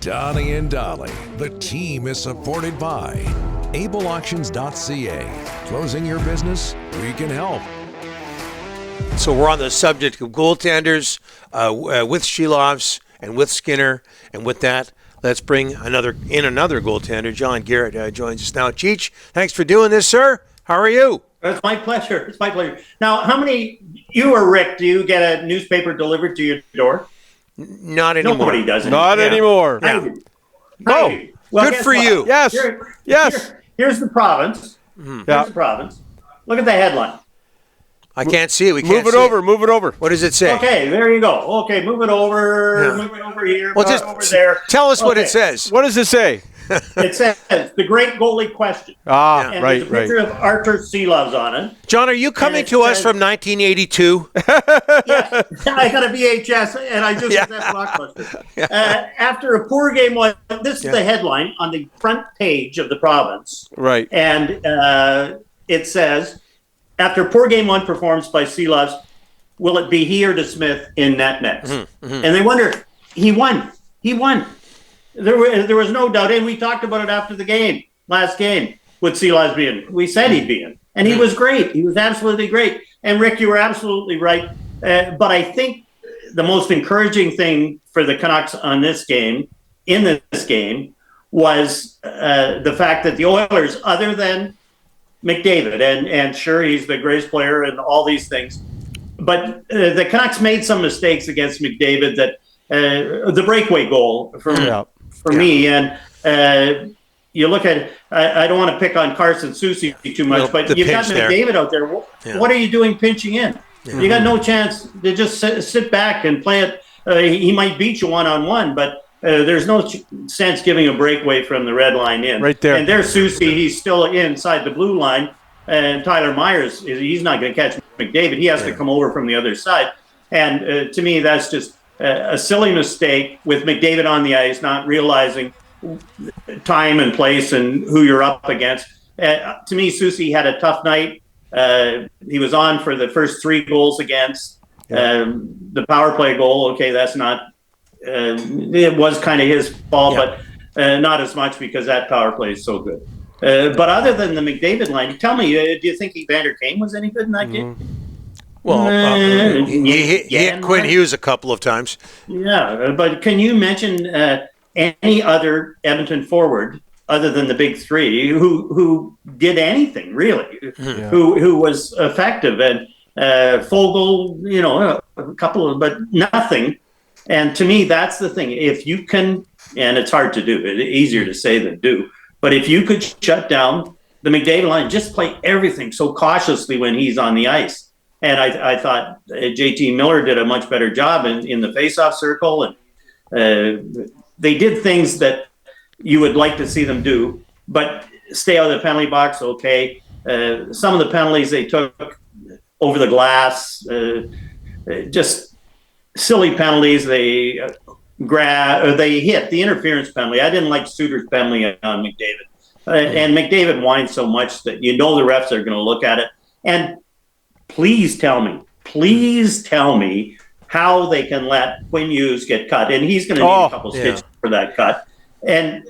Donnie and Dhali. The team is supported by ableauctions.ca. Closing your business? We can help. So we're on the subject of goaltenders with Silovs and with Skinner. And with that, let's bring another goaltender. John Garrett joins us now. Cheech, thanks for doing this, sir. How are you? It's my pleasure. It's my pleasure. Now, how many, you or Rick, do you get a newspaper delivered to your door? Not anymore. Nobody does it. Not anymore. Yeah. No. Well, good for what? you. Yes. Here's the province. Mm-hmm. Here's the province. Look at the headline. I can't see it. We can't Move it over. What does it say? Okay, there you go. Okay, move it over. Yeah. Move it over here. Well, move it over there. Tell us what it says. What does it say? It says the great goalie question. And There's a picture of Arthur Silovs on it. John, are you coming to us from 1982? Yes, I got a VHS, and I just did that Blockbuster. After a poor game one, this is the headline on the front page of the province. Right. And it says, after poor game one performance by Silovs, will it be he or DeSmith in net next? And they wonder, he won. There was no doubt, and we talked about it after the game, last game, with Silovs being. We said he'd be in, and he was great. He was absolutely great. And Rick, you were absolutely right. But I think the most encouraging thing for the Canucks in this game, was the fact that the Oilers, other than McDavid, and sure, he's the greatest player and all these things, but the Canucks made some mistakes against McDavid that the breakaway goal for me, and you look at, I don't want to pick on Carson Soucy too much, but you've got McDavid out there. What are you doing pinching in? You got no chance to just sit back and play it. He might beat you one-on-one, but there's no sense giving a breakaway from the red line in. Right there. And there's Soucy. He's still inside the blue line. And Tyler Myers, he's not going to catch McDavid. He has to come over from the other side. And to me, that's just a silly mistake with McDavid on the ice, not realizing time and place and who you're up against. To me, Soucy had a tough night. He was on for the first 3 goals against. The power play goal, okay, that's not it was kind of his fault, but not as much because that power play is so good. But other than the McDavid line, tell me, do you think Evander Kane was any good in that game? Well, he hit Quinn Hughes a couple of times. Yeah, but can you mention any other Edmonton forward other than the big 3 who did anything really, who was effective? And Fogle, a couple of, but nothing. And to me, that's the thing. If you can, and it's hard to do, it's easier to say than do, but if you could shut down the McDavid line, just play everything so cautiously when he's on the ice. And I thought JT Miller did a much better job in the faceoff circle. And they did things that you would like to see them do, but stay out of the penalty box, okay. Some of the penalties they took over the glass, just silly penalties. They hit the interference penalty. I didn't like Suter's penalty on McDavid. And McDavid whined so much that the refs are going to look at it. And please tell me how they can let Quinn Hughes get cut. And he's going to need a couple stitches for that cut. And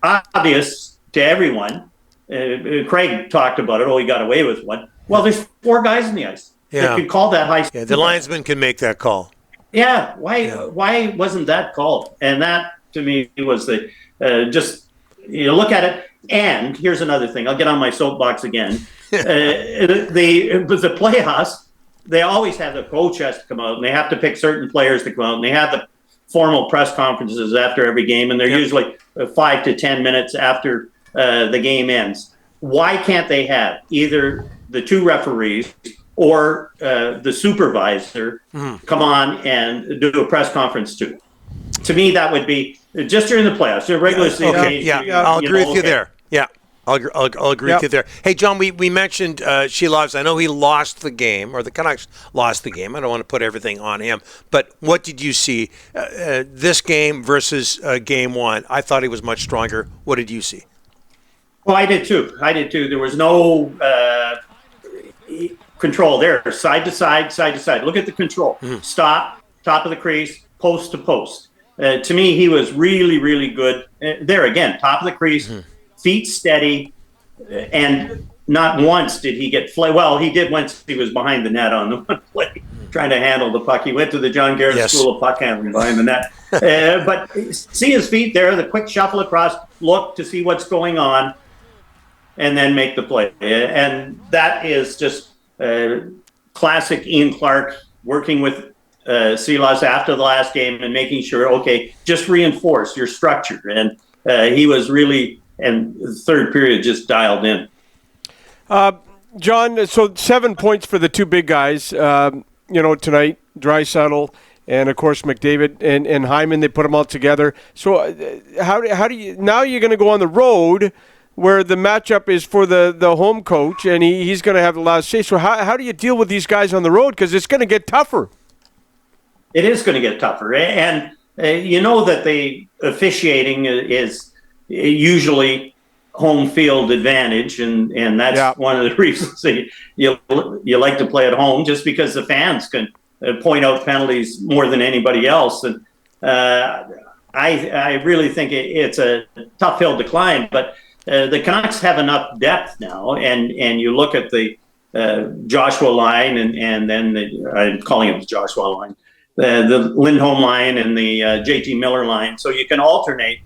obvious to everyone, Craig talked about it. Oh, he got away with one. Well, there's 4 guys in the ice that could call that high. Yeah, the linesman can make that call. Yeah, why wasn't that called? And that, to me, was the just, look at it. And here's another thing. I'll get on my soapbox again. The playoffs, they always have the coach has to come out, and they have to pick certain players to come out, and they have the formal press conferences after every game, and they're usually 5 to 10 minutes after the game ends. Why can't they have either the 2 referees or the supervisor come on and do a press conference too? To me, that would be just during the playoffs. Regular season. I'll agree with you there. Yeah, I'll agree with you there. Hey, John, we mentioned Silovs. I know he lost the game, or the Canucks lost the game. I don't want to put everything on him. But what did you see this game versus game 1? I thought he was much stronger. What did you see? Well, I did too. There was no control there. Side to side, side to side. Look at the control. Stop, top of the crease, post to post. To me, he was really, really good. There again, top of the crease, feet steady, and not once did he get flagged. Well, he did once he was behind the net on the one play, trying to handle the puck. He went to the John Garrett School of Puck Handling behind the net. But see his feet there, the quick shuffle across, look to see what's going on, and then make the play. And that is just classic Ian Clark working with Silovs after the last game and making sure, okay, just reinforce your structure. And he was really, and the third period just dialed in. John, so 7 points for the two big guys, tonight, Draisaitl and, of course, McDavid and Hyman, they put them all together. So how do you – now you're going to go on the road where the matchup is for the home coach, and he's going to have the last say. So how do you deal with these guys on the road? Because it's going to get tougher. It is going to get tougher. And you know that the officiating is usually home field advantage, and that's one of the reasons that you like to play at home, just because the fans can point out penalties more than anybody else. And I really think it's a tough hill to climb, but the Canucks have enough depth now, and you look at the Joshua line, and then I'm calling it the Joshua line, the Lindholm line and the JT Miller line, so you can alternate.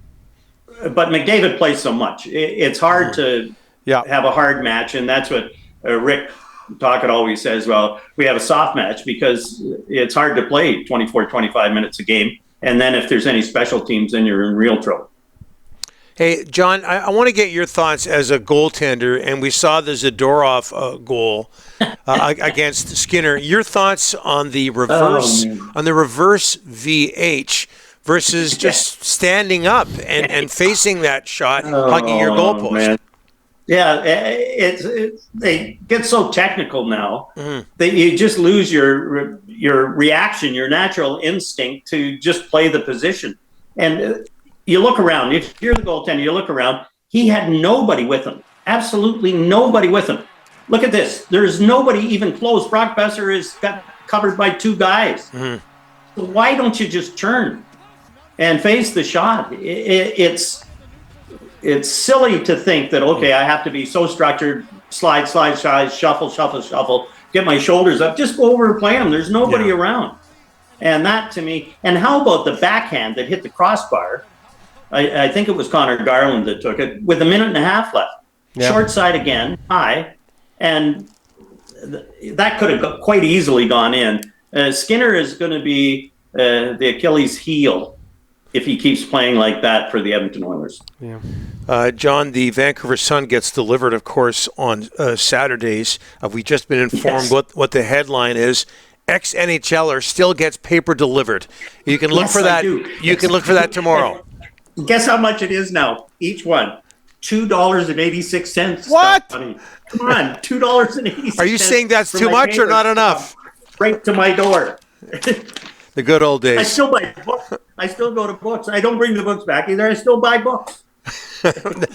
But McDavid plays so much. It's hard to have a hard match, and that's what Rick Tocchet always says, well, we have a soft match because it's hard to play 24, 25 minutes a game, and then if there's any special teams, then you're in real trouble. Hey, John, I want to get your thoughts as a goaltender, and we saw the Zadorov goal against Skinner. Your thoughts on the reverse VH versus just standing up and facing that shot, hugging your goalpost. Man. Yeah, they get so technical now that you just lose your reaction, your natural instinct to just play the position. And you look around, if you're the goaltender, you look around, he had nobody with him. Absolutely nobody with him. Look at this. There's nobody even close. Brock Besser is got covered by two guys. So why don't you just turn and face the shot? It's silly to think that, okay, I have to be so structured, slide, shuffle, get my shoulders up, just go over and play him. There's nobody around. And that, to me, and how about the backhand that hit the crossbar? I think it was Connor Garland that took it, with a minute and a half left. Short side again, high, and that could have quite easily gone in. Skinner is going to be the Achilles heel if he keeps playing like that for the Edmonton Oilers. John, the Vancouver Sun gets delivered, of course, on Saturdays. We've just been informed what the headline is. Ex-NHLer still gets paper delivered. You can look for that. You can look for that tomorrow. Guess how much it is now? Each one, $2.86. What? Come on, $2.86. Are you saying that's too much or not enough? Right to my door. The good old days. I still buy books. I still go to books. I don't bring the books back either. I still buy books.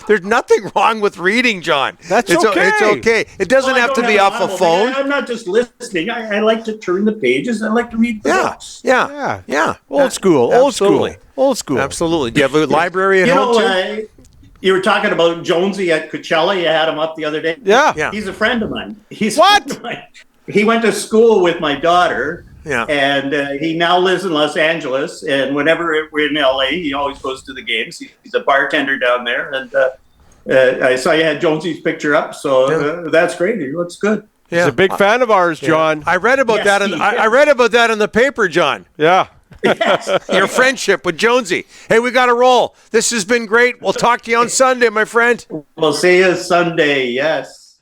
There's nothing wrong with reading, John. It's okay. It doesn't have to be off a phone. I'm not just listening. I like to turn the pages. I like to read the books. Yeah. Old school. Absolutely. Do you have a library at home too? You were talking about Jonesy at Coachella. You had him up the other day. Yeah. He's a friend of mine. What? He went to school with my daughter. Yeah. And he now lives in Los Angeles. And whenever we're in LA, he always goes to the games. He's a bartender down there. And I saw you had Jonesy's picture up. So that's great. He looks good. Yeah. He's a big fan of ours, John. I read about that. I read about that in the paper, John. Yeah. Yes. Your friendship with Jonesy. Hey, we got to roll. This has been great. We'll talk to you on Sunday, my friend. We'll see you Sunday. Yes.